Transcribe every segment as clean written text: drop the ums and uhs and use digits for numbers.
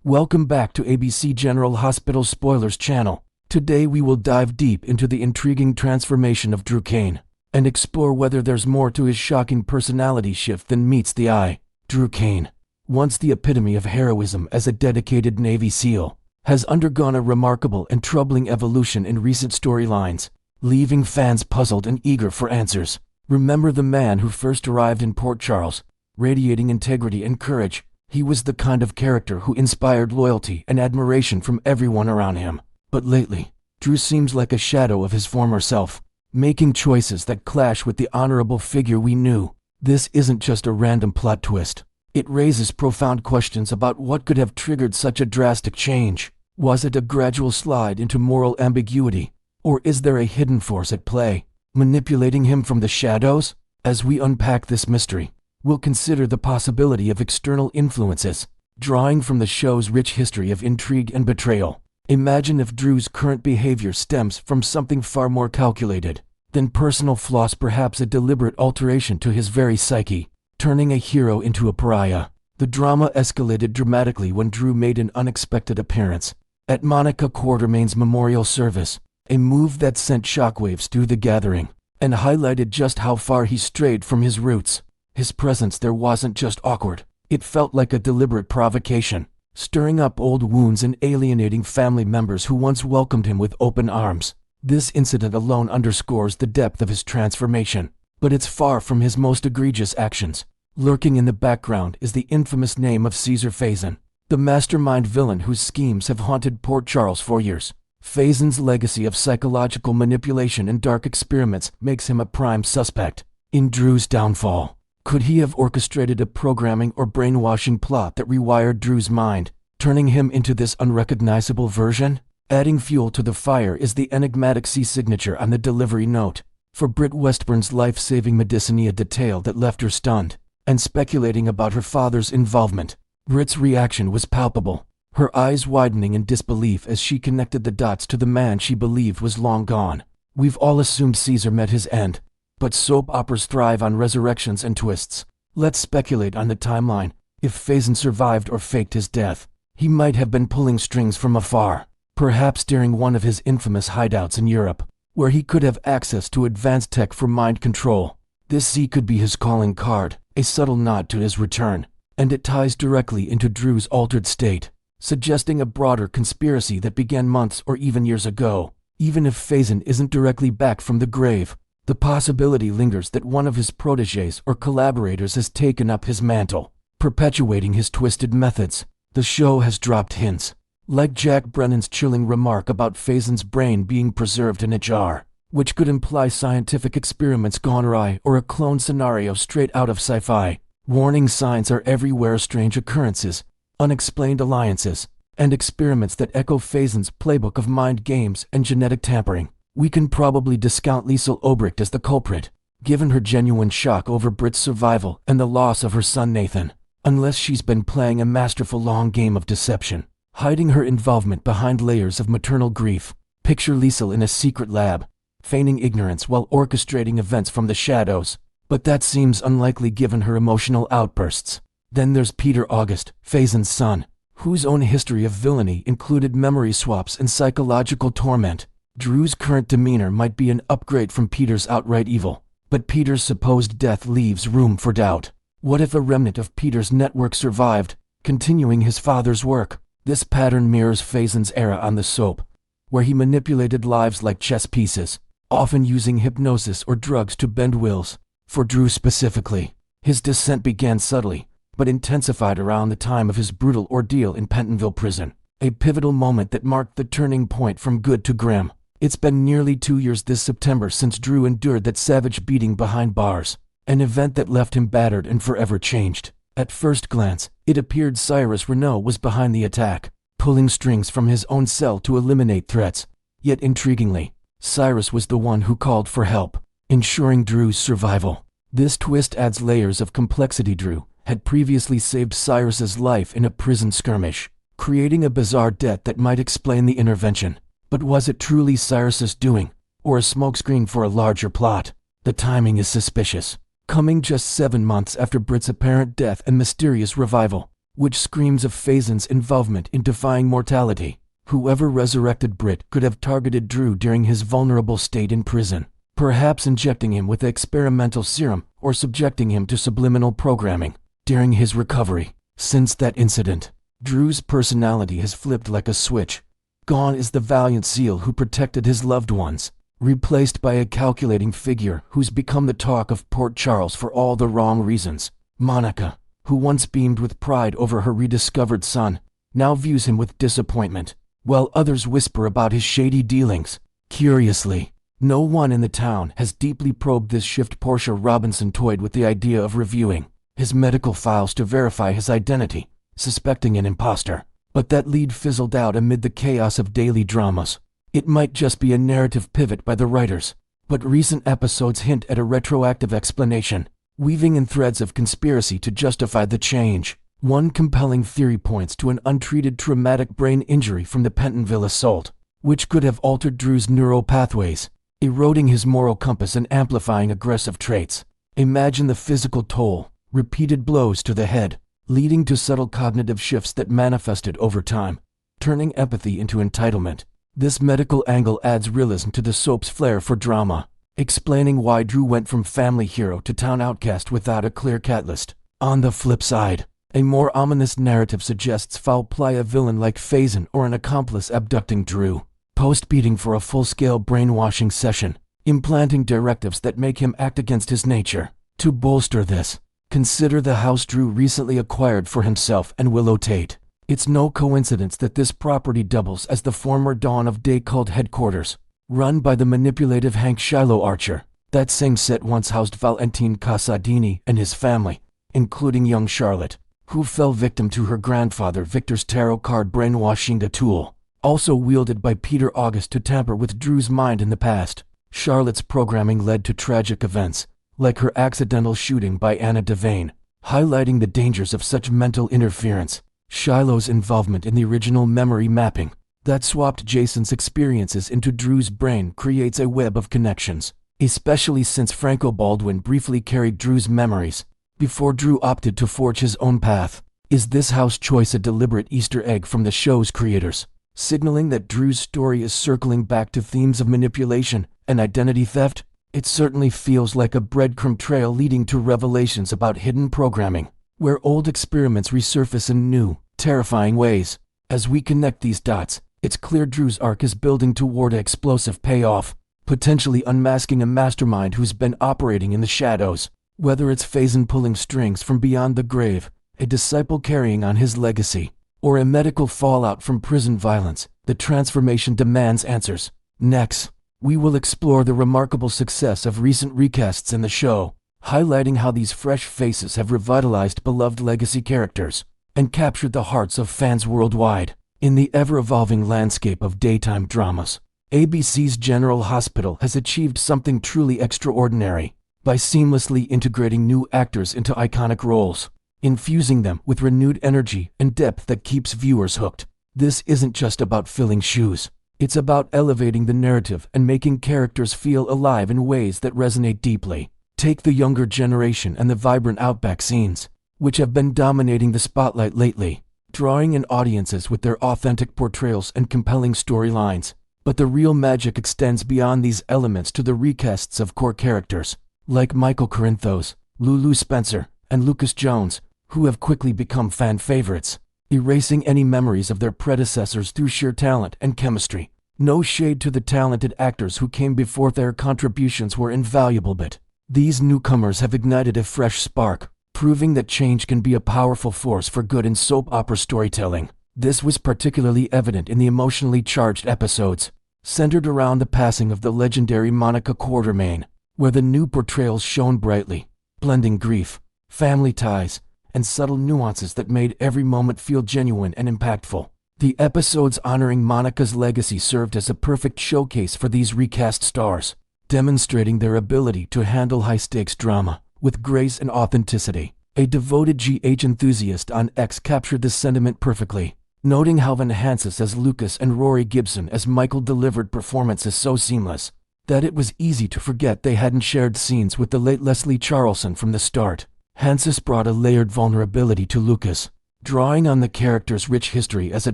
Welcome back to ABC General Hospital Spoilers channel. Today we will dive deep into the intriguing transformation of Drew Kane and explore whether there's more to his shocking personality shift than meets the eye. Drew Kane, once the epitome of heroism as a dedicated Navy SEAL, has undergone a remarkable and troubling evolution in recent storylines, leaving fans puzzled and eager for answers. Remember the man who first arrived in Port Charles, radiating integrity and courage. He was the kind of character who inspired loyalty and admiration from everyone around him. But lately, Drew seems like a shadow of his former self, making choices that clash with the honorable figure we knew. This isn't just a random plot twist. It raises profound questions about what could have triggered such a drastic change. Was it a gradual slide into moral ambiguity? Or is there a hidden force at play, manipulating him from the shadows? As we unpack this mystery, we'll consider the possibility of external influences, drawing from the show's rich history of intrigue and betrayal. Imagine if Drew's current behavior stems from something far more calculated than personal flaws, perhaps a deliberate alteration to his very psyche, turning a hero into a pariah. The drama escalated dramatically when Drew made an unexpected appearance at Monica Quartermain's memorial service, a move that sent shockwaves through the gathering and highlighted just how far he strayed from his roots. His presence there wasn't just awkward, it felt like a deliberate provocation, stirring up old wounds and alienating family members who once welcomed him with open arms. This incident alone underscores the depth of his transformation, but it's far from his most egregious actions. Lurking in the background is the infamous name of Caesar Faison, the mastermind villain whose schemes have haunted Port Charles for years. Faison's legacy of psychological manipulation and dark experiments makes him a prime suspect in Drew's downfall. Could he have orchestrated a programming or brainwashing plot that rewired Drew's mind, turning him into this unrecognizable version? Adding fuel to the fire is the enigmatic C signature on the delivery note for Britt Westburn's life-saving Medicinia detail that left her stunned and speculating about her father's involvement. Britt's reaction was palpable, her eyes widening in disbelief as she connected the dots to the man she believed was long gone. We've all assumed Caesar met his end, but soap operas thrive on resurrections and twists. Let's speculate on the timeline. If Faison survived or faked his death, he might have been pulling strings from afar, perhaps during one of his infamous hideouts in Europe, where he could have access to advanced tech for mind control. This C could be his calling card, a subtle nod to his return, and it ties directly into Drew's altered state, suggesting a broader conspiracy that began months or even years ago. Even if Faison isn't directly back from the grave, the possibility lingers that one of his protégés or collaborators has taken up his mantle, perpetuating his twisted methods. The show has dropped hints, like Jack Brennan's chilling remark about Faison's brain being preserved in a jar, which could imply scientific experiments gone awry or a clone scenario straight out of sci-fi. Warning signs are everywhere: strange occurrences, unexplained alliances, and experiments that echo Faison's playbook of mind games and genetic tampering. We can probably discount Liesl Obrecht as the culprit, given her genuine shock over Britt's survival and the loss of her son Nathan, unless she's been playing a masterful long game of deception, hiding her involvement behind layers of maternal grief. Picture Liesl in a secret lab, feigning ignorance while orchestrating events from the shadows, but that seems unlikely given her emotional outbursts. Then there's Peter August, Faison's son, whose own history of villainy included memory swaps and psychological torment. Drew's current demeanor might be an upgrade from Peter's outright evil, but Peter's supposed death leaves room for doubt. What if a remnant of Peter's network survived, continuing his father's work? This pattern mirrors Faison's era on the soap, where he manipulated lives like chess pieces, often using hypnosis or drugs to bend wills. For Drew specifically, his descent began subtly, but intensified around the time of his brutal ordeal in Pentonville prison, a pivotal moment that marked the turning point from good to grim. It's been nearly 2 years this September since Drew endured that savage beating behind bars, an event that left him battered and forever changed. At first glance, it appeared Cyrus Renaud was behind the attack, pulling strings from his own cell to eliminate threats. Yet intriguingly, Cyrus was the one who called for help, ensuring Drew's survival. This twist adds layers of complexity. Drew had previously saved Cyrus's life in a prison skirmish, creating a bizarre debt that might explain the intervention. But was it truly Cyrus's doing, or a smokescreen for a larger plot? The timing is suspicious, coming just 7 months after Britt's apparent death and mysterious revival. which screams of Faison's involvement in defying mortality. Whoever resurrected Britt could have targeted Drew during his vulnerable state in prison, perhaps injecting him with experimental serum or subjecting him to subliminal programming during his recovery. Since that incident, Drew's personality has flipped like a switch. Gone is the valiant SEAL who protected his loved ones, replaced by a calculating figure who's become the talk of Port Charles for all the wrong reasons. Monica, who once beamed with pride over her rediscovered son, now views him with disappointment, while others whisper about his shady dealings. Curiously, no one in the town has deeply probed this shift. Portia Robinson toyed with the idea of reviewing his medical files to verify his identity, suspecting an imposter, but that lead fizzled out amid the chaos of daily dramas. It might just be a narrative pivot by the writers, but recent episodes hint at a retroactive explanation, weaving in threads of conspiracy to justify the change. One compelling theory points to an untreated traumatic brain injury from the Pentonville assault, which could have altered Drew's neural pathways, eroding his moral compass and amplifying aggressive traits. Imagine the physical toll: repeated blows to the head, leading to subtle cognitive shifts that manifested over time, turning empathy into entitlement. This medical angle adds realism to the soap's flair for drama, explaining why Drew went from family hero to town outcast without a clear catalyst. On the flip side, a more ominous narrative suggests foul play: a villain like Faison or an accomplice abducting Drew, post-beating for a full-scale brainwashing session, implanting directives that make him act against his nature. To bolster this, consider the house Drew recently acquired for himself and Willow Tate. It's no coincidence that this property doubles as the former Dawn of Day cult headquarters, run by the manipulative Hank Shiloh Archer. That same set once housed Valentine Casadini and his family, including young Charlotte, who fell victim to her grandfather Victor's tarot card brainwashing, a tool also wielded by Peter August to tamper with Drew's mind in the past. Charlotte's programming led to tragic events, like her accidental shooting by Anna Devane, highlighting the dangers of such mental interference. Shiloh's involvement in the original memory mapping that swapped Jason's experiences into Drew's brain creates a web of connections, especially since Franco Baldwin briefly carried Drew's memories before Drew opted to forge his own path. Is this house choice a deliberate Easter egg from the show's creators, signaling that Drew's story is circling back to themes of manipulation and identity theft? It certainly feels like a breadcrumb trail leading to revelations about hidden programming, where old experiments resurface in new, terrifying ways. As we connect these dots, it's clear Drew's arc is building toward an explosive payoff, potentially unmasking a mastermind who's been operating in the shadows. Whether it's Faison pulling strings from beyond the grave, a disciple carrying on his legacy, or a medical fallout from prison violence, the transformation demands answers. Next, we will explore the remarkable success of recent recasts in the show, highlighting how these fresh faces have revitalized beloved legacy characters and captured the hearts of fans worldwide. In the ever-evolving landscape of daytime dramas, ABC's General Hospital has achieved something truly extraordinary by seamlessly integrating new actors into iconic roles, infusing them with renewed energy and depth that keeps viewers hooked. This isn't just about filling shoes. It's about elevating the narrative and making characters feel alive in ways that resonate deeply. Take the younger generation and the vibrant Outback scenes, which have been dominating the spotlight lately, drawing in audiences with their authentic portrayals and compelling storylines. But the real magic extends beyond these elements to the recasts of core characters, like Michael Corinthos, Lulu Spencer, and Lucas Jones, who have quickly become fan favorites, erasing any memories of their predecessors through sheer talent and chemistry. No shade to the talented actors who came before; their contributions were invaluable, but these newcomers have ignited a fresh spark, proving that change can be a powerful force for good in soap opera storytelling. This was particularly evident in the emotionally charged episodes, centered around the passing of the legendary Monica Quartermaine, where the new portrayals shone brightly, blending grief, family ties, and subtle nuances that made every moment feel genuine and impactful. The episodes honoring Monica's legacy served as a perfect showcase for these recast stars, demonstrating their ability to handle high-stakes drama with grace and authenticity. A devoted GH enthusiast on X captured this sentiment perfectly, noting how Van Hansis as Lucas and Rory Gibson as Michael delivered performances so seamless that it was easy to forget they hadn't shared scenes with the late Leslie Charleson from the start. Hansis brought a layered vulnerability to Lucas, drawing on the character's rich history as a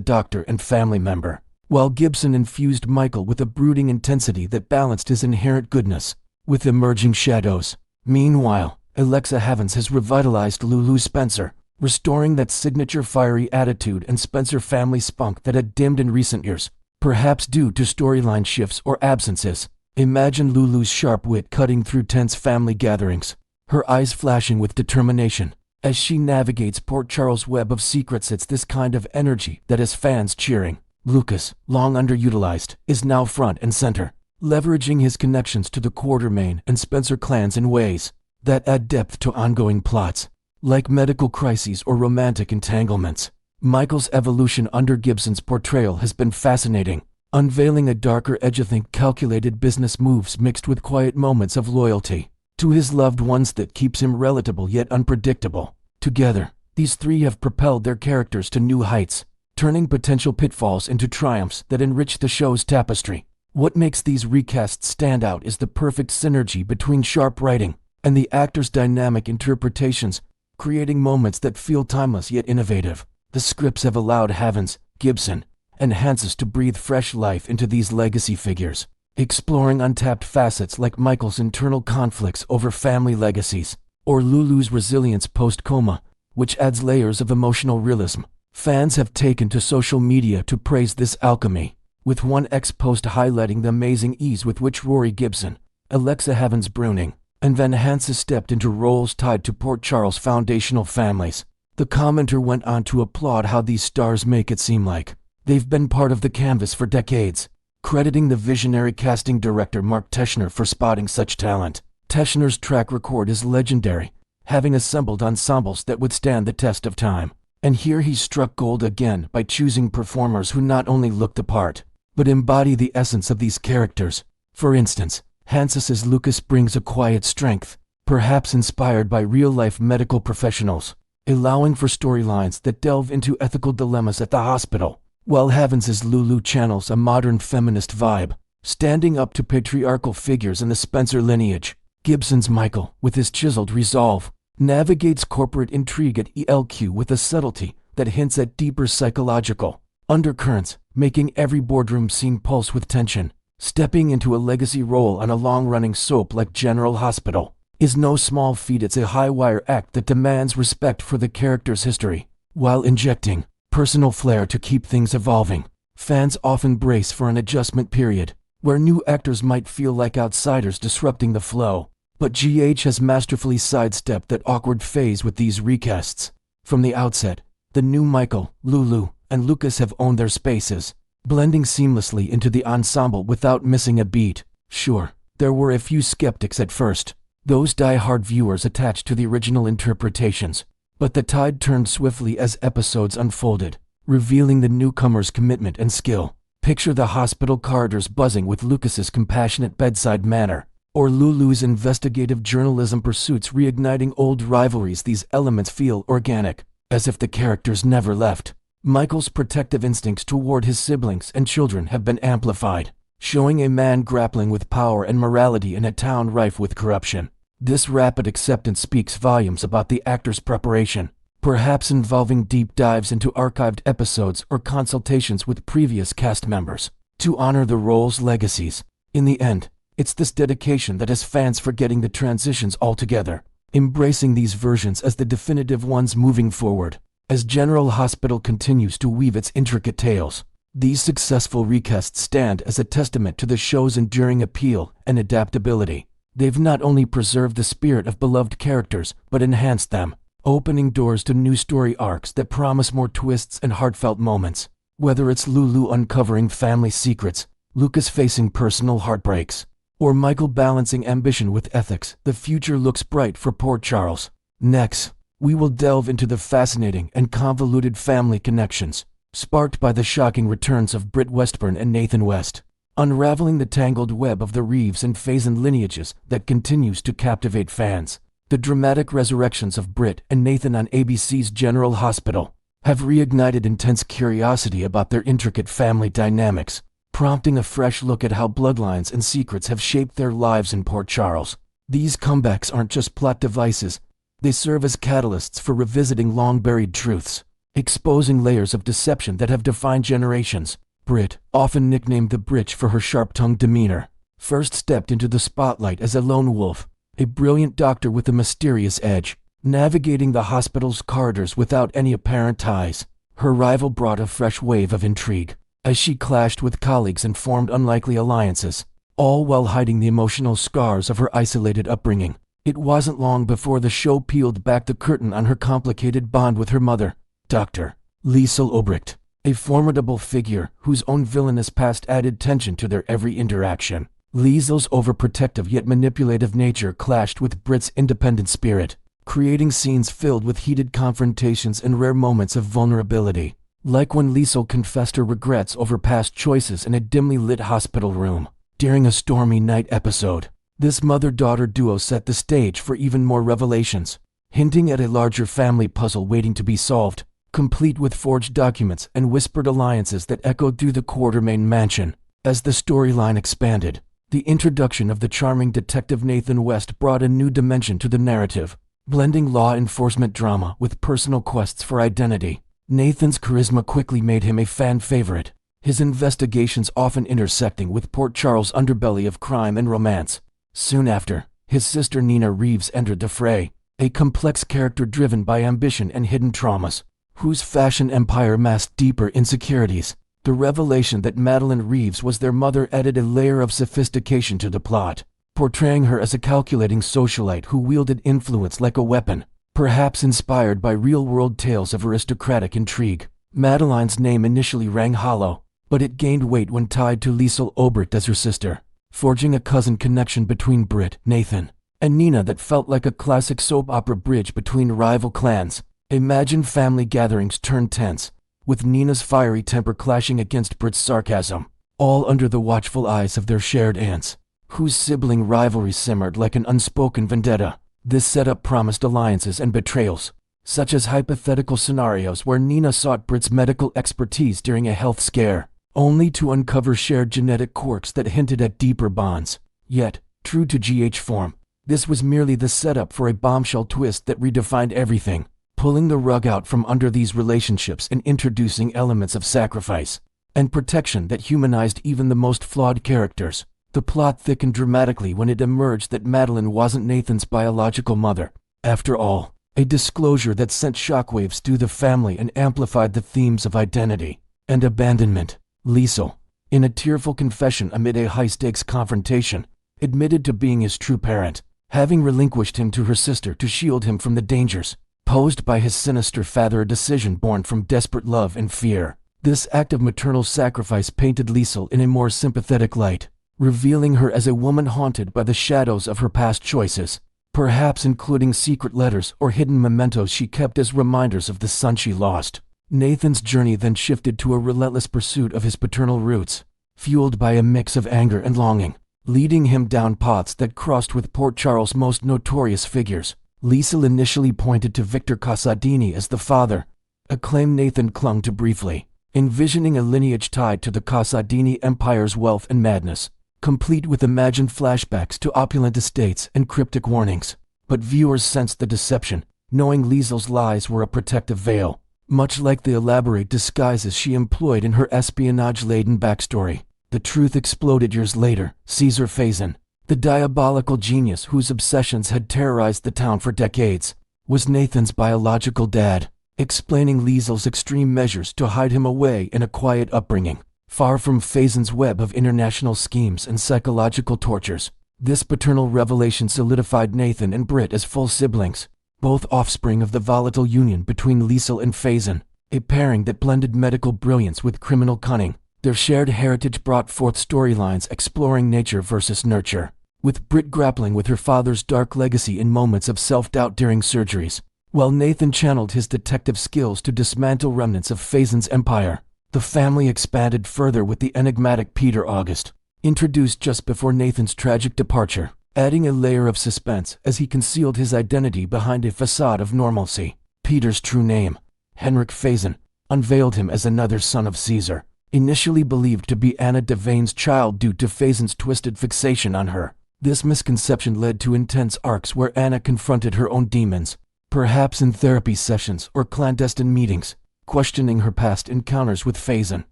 doctor and family member, while Gibson infused Michael with a brooding intensity that balanced his inherent goodness with emerging shadows. Meanwhile, Alexa Havens has revitalized Lulu Spencer, restoring that signature fiery attitude and Spencer family spunk that had dimmed in recent years, perhaps due to storyline shifts or absences. Imagine Lulu's sharp wit cutting through tense family gatherings, her eyes flashing with determination as she navigates Port Charles' web of secrets. It's this kind of energy that has fans cheering. Lucas, long underutilized, is now front and center, leveraging his connections to the Quartermain and Spencer clans in ways that add depth to ongoing plots, like medical crises or romantic entanglements. Michael's evolution under Gibson's portrayal has been fascinating, unveiling a darker edge of calculated business moves mixed with quiet moments of loyalty to his loved ones that keeps him relatable yet unpredictable. Together, these three have propelled their characters to new heights, turning potential pitfalls into triumphs that enrich the show's tapestry. What makes these recasts stand out is the perfect synergy between sharp writing and the actors' dynamic interpretations, creating moments that feel timeless yet innovative. The scripts have allowed Havens, Gibson, and Hanses to breathe fresh life into these legacy figures, exploring untapped facets like Michael's internal conflicts over family legacies, or Lulu's resilience post-coma, which adds layers of emotional realism. Fans have taken to social media to praise this alchemy, with one ex-post highlighting the amazing ease with which Rory Gibson, Alexa Havens Bruning, and Van Hansen stepped into roles tied to Port Charles' foundational families. The commenter went on to applaud how these stars make it seem like they've been part of the canvas for decades, crediting the visionary casting director Mark Teschner for spotting such talent. Teschner's track record is legendary, having assembled ensembles that would stand the test of time. And here he struck gold again by choosing performers who not only look the part, but embody the essence of these characters. For instance, Hanses' Lucas brings a quiet strength, perhaps inspired by real-life medical professionals, allowing for storylines that delve into ethical dilemmas at the hospital, while Havens' Lulu channels a modern feminist vibe, standing up to patriarchal figures in the Spencer lineage. Gibson's Michael, with his chiseled resolve, navigates corporate intrigue at ELQ with a subtlety that hints at deeper psychological undercurrents, making every boardroom scene pulse with tension. Stepping into a legacy role on a long-running soap like General Hospital is no small feat. It's a high-wire act that demands respect for the character's history, while injecting personal flair to keep things evolving. Fans often brace for an adjustment period, where new actors might feel like outsiders disrupting the flow. But GH has masterfully sidestepped that awkward phase with these recasts. From the outset, the new Michael, Lulu, and Lucas have owned their spaces, blending seamlessly into the ensemble without missing a beat. Sure, there were a few skeptics at first, those die-hard viewers attached to the original interpretations, but the tide turned swiftly as episodes unfolded, revealing the newcomers' commitment and skill. Picture the hospital corridors buzzing with Lucas's compassionate bedside manner, or Lulu's investigative journalism pursuits reigniting old rivalries. These elements feel organic, as if the characters never left. Michael's protective instincts toward his siblings and children have been amplified, showing a man grappling with power and morality in a town rife with corruption. This rapid acceptance speaks volumes about the actor's preparation, perhaps involving deep dives into archived episodes or consultations with previous cast members to honor the role's legacies. In the end, it's this dedication that has fans forgetting the transitions altogether, embracing these versions as the definitive ones moving forward. As General Hospital continues to weave its intricate tales, these successful recasts stand as a testament to the show's enduring appeal and adaptability. They've not only preserved the spirit of beloved characters, but enhanced them, opening doors to new story arcs that promise more twists and heartfelt moments. Whether it's Lulu uncovering family secrets, Lucas facing personal heartbreaks, or Michael balancing ambition with ethics, the future looks bright for Port Charles. Next, we will delve into the fascinating and convoluted family connections, sparked by the shocking returns of Britt Westburn and Nathan West, unraveling the tangled web of the Reeves and Faison lineages that continues to captivate fans. The dramatic resurrections of Britt and Nathan on ABC's General Hospital have reignited intense curiosity about their intricate family dynamics, prompting a fresh look at how bloodlines and secrets have shaped their lives in Port Charles. These comebacks aren't just plot devices, they serve as catalysts for revisiting long-buried truths. exposing layers of deception that have defined generations. Brit, often nicknamed the Britch for her sharp-tongued demeanor, first stepped into the spotlight as a lone wolf, a brilliant doctor with a mysterious edge, navigating the hospital's corridors without any apparent ties. Her rival brought a fresh wave of intrigue, as she clashed with colleagues and formed unlikely alliances, all while hiding the emotional scars of her isolated upbringing. It wasn't long before the show peeled back the curtain on her complicated bond with her mother, Dr. Liesel Obrecht, a formidable figure whose own villainous past added tension to their every interaction. Liesel's overprotective yet manipulative nature clashed with Brit's independent spirit, creating scenes filled with heated confrontations and rare moments of vulnerability, like when Liesel confessed her regrets over past choices in a dimly lit hospital room during a stormy night episode. This mother-daughter duo set the stage for even more revelations, hinting at a larger family puzzle waiting to be solved, complete with forged documents and whispered alliances that echoed through the Quartermain mansion. As the storyline expanded, the introduction of the charming detective Nathan West brought a new dimension to the narrative, blending law enforcement drama with personal quests for identity. Nathan's charisma quickly made him a fan favorite, his investigations often intersecting with Port Charles' underbelly of crime and romance. Soon after, his sister Nina Reeves entered the fray, a complex character driven by ambition and hidden traumas, whose fashion empire masked deeper insecurities. The revelation that Madeline Reeves was their mother added a layer of sophistication to the plot, portraying her as a calculating socialite who wielded influence like a weapon, perhaps inspired by real-world tales of aristocratic intrigue. Madeline's name initially rang hollow, but it gained weight when tied to Liesel Obrecht as her sister, forging a cousin connection between Brit, Nathan, and Nina that felt like a classic soap opera bridge between rival clans. Imagine family gatherings turned tense, with Nina's fiery temper clashing against Brit's sarcasm, all under the watchful eyes of their shared aunts, whose sibling rivalry simmered like an unspoken vendetta. This setup promised alliances and betrayals, such as hypothetical scenarios where Nina sought Brit's medical expertise during a health scare, only to uncover shared genetic quirks that hinted at deeper bonds. Yet, true to GH form, this was merely the setup for a bombshell twist that redefined everything, pulling the rug out from under these relationships and introducing elements of sacrifice and protection that humanized even the most flawed characters. The plot thickened dramatically when it emerged that Madeline wasn't Nathan's biological mother, after all, a disclosure that sent shockwaves through the family and amplified the themes of identity and abandonment. Liesel, in a tearful confession amid a high-stakes confrontation, admitted to being his true parent, having relinquished him to her sister to shield him from the dangers posed by his sinister father, a decision born from desperate love and fear. This act of maternal sacrifice painted Liesel in a more sympathetic light, revealing her as a woman haunted by the shadows of her past choices, perhaps including secret letters or hidden mementos she kept as reminders of the son she lost. Nathan's journey then shifted to a relentless pursuit of his paternal roots, fueled by a mix of anger and longing, leading him down paths that crossed with Port Charles' most notorious figures. Liesel initially pointed to Victor Casadini as the father, a claim Nathan clung to briefly, envisioning a lineage tied to the Casadini Empire's wealth and madness, complete with imagined flashbacks to opulent estates and cryptic warnings. But viewers sensed the deception, knowing Liesel's lies were a protective veil, much like the elaborate disguises she employed in her espionage-laden backstory. The truth exploded years later. Caesar Faison, the diabolical genius whose obsessions had terrorized the town for decades, was Nathan's biological dad, explaining Liesel's extreme measures to hide him away in a quiet upbringing, far from Faison's web of international schemes and psychological tortures. This paternal revelation solidified Nathan and Brit as full siblings, both offspring of the volatile union between Liesel and Faison, a pairing that blended medical brilliance with criminal cunning. Their shared heritage brought forth storylines exploring nature versus nurture, with Brit grappling with her father's dark legacy in moments of self-doubt during surgeries, while Nathan channeled his detective skills to dismantle remnants of Faison's empire. The family expanded further with the enigmatic Peter August, introduced just before Nathan's tragic departure, adding a layer of suspense as he concealed his identity behind a facade of normalcy. Peter's true name, Henrik Faison, unveiled him as another son of Caesar, initially believed to be Anna Devane's child due to Faison's twisted fixation on her. This misconception led to intense arcs where Anna confronted her own demons, perhaps in therapy sessions or clandestine meetings, questioning her past encounters with Faison.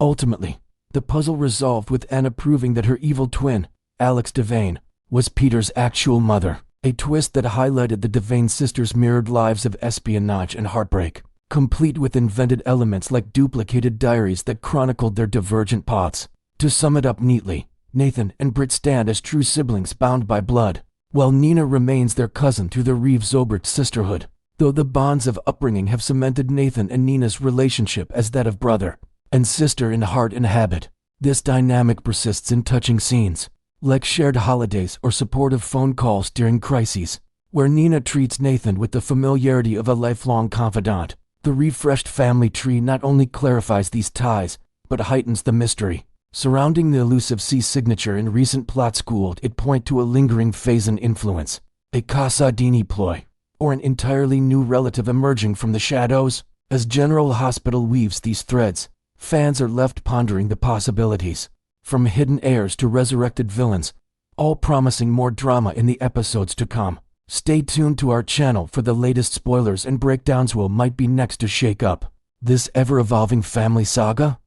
Ultimately, the puzzle resolved with Anna proving that her evil twin, Alex Devane, was Peter's actual mother, a twist that highlighted the Devane sisters' mirrored lives of espionage and heartbreak, complete with invented elements like duplicated diaries that chronicled their divergent paths. To sum it up neatly, Nathan and Britt stand as true siblings bound by blood, while Nina remains their cousin through the Reeve-Zobert sisterhood, though the bonds of upbringing have cemented Nathan and Nina's relationship as that of brother and sister in heart and habit. This dynamic persists in touching scenes, like shared holidays or supportive phone calls during crises, where Nina treats Nathan with the familiarity of a lifelong confidant. The refreshed family tree not only clarifies these ties, but heightens the mystery surrounding the elusive C signature. In recent plots could it point to a lingering Faison influence, a Casa Dini ploy, or an entirely new relative emerging from the shadows? As General Hospital weaves these threads, fans are left pondering the possibilities, from hidden heirs to resurrected villains, all promising more drama in the episodes to come. Stay tuned to our channel for the latest spoilers and breakdowns. What might be next to shake up this ever-evolving family saga?